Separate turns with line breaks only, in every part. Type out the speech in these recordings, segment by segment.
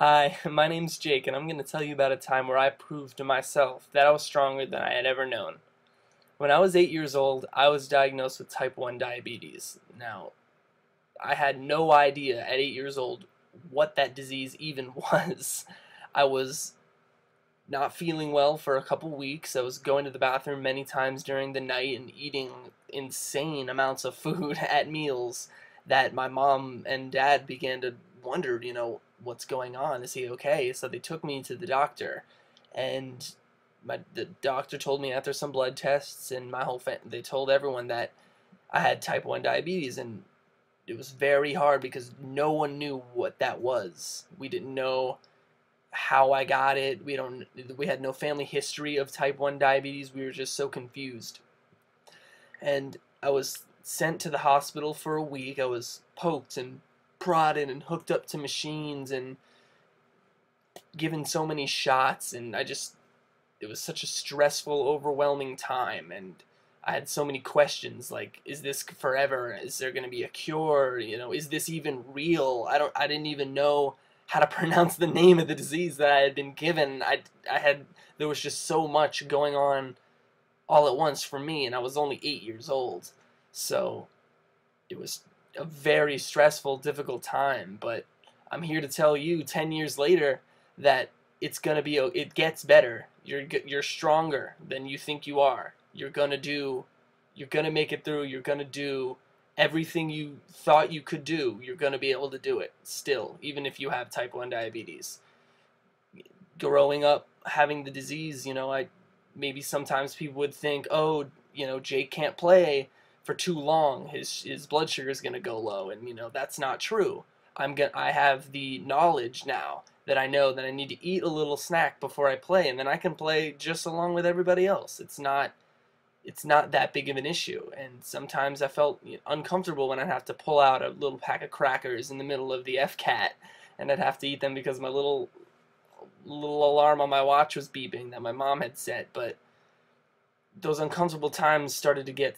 Hi, my name's Jake, and I'm going to tell you about a time where I proved to myself that I was stronger than I had ever known. When I was 8 years old, I was diagnosed with type 1 diabetes. Now, I had no idea at 8 years old what that disease even was. I was not feeling well for a couple weeks. I was going to the bathroom many times during the night and eating insane amounts of food at meals that my mom and dad began to wonder, what's going on? Is he okay? So they took me to the doctor, and the doctor told me after some blood tests and they told everyone that I had type 1 diabetes, and it was very hard because no one knew what that was. We didn't know how I got it. We had no family history of type 1 diabetes. We were just so confused. And I was sent to the hospital for a week. I was poked and prodded and hooked up to machines and given so many shots, and it was such a stressful, overwhelming time, and I had so many questions like, is this forever? Is there going to be a cure? Is this even real? I didn't even know how to pronounce the name of the disease that I had been given. There was just so much going on all at once for me, and I was only 8 years old. So it was a very stressful, difficult time, but I'm here to tell you 10 years later that it gets better. You're stronger than you think you are. You're going to make it through. You're going to do everything you thought you could do. You're going to be able to do it still, even if you have type 1 diabetes. Growing up having the disease, maybe sometimes people would think, oh, Jake can't play for too long. His blood sugar is going to go low, and that's not true. I have the knowledge now that I know that I need to eat a little snack before I play, and then I can play just along with everybody else. It's not that big of an issue. And sometimes I felt uncomfortable when I'd have to pull out a little pack of crackers in the middle of the FCAT, and I'd have to eat them because my little alarm on my watch was beeping that my mom had set. But those uncomfortable times started to get,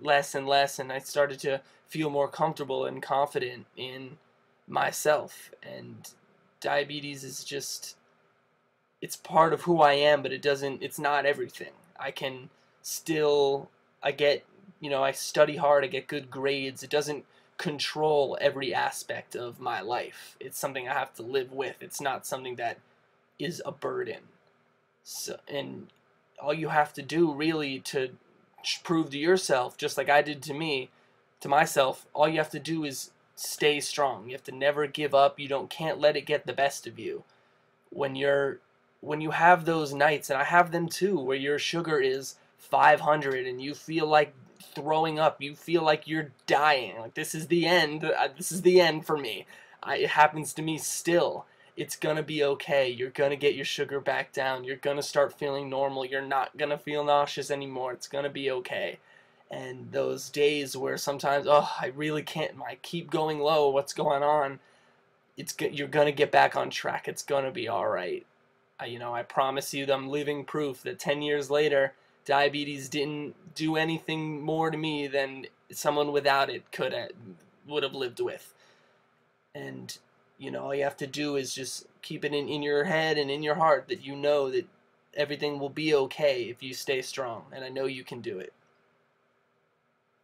less and less, and I started to feel more comfortable and confident in myself. And diabetes is just, it's part of who I am, but it's not everything. I can still, I study hard, I get good grades. It doesn't control every aspect of my life. It's something I have to live with. It's not something that is a burden. So, and all you have to do really to prove to yourself, just like I did to myself, all you have to do is stay strong. You have to never give up. Can't let it get the best of you. When you have those nights, and I have them too, where your sugar is 500 and you feel like throwing up, you feel like you're dying, like this is the end. This is the end for me. It happens to me still. It's gonna be okay. You're gonna get your sugar back down. You're gonna start feeling normal. You're not gonna feel nauseous anymore. It's gonna be okay. And those days where sometimes, oh, I really can't, I keep going low, what's going on? You're gonna get back on track. It's gonna be all right. I promise you, I'm living proof that 10 years later, diabetes didn't do anything more to me than someone without it would have lived with. And all you have to do is just keep it in your head and in your heart that you know that everything will be okay if you stay strong, and I know you can do it.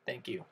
Thank you.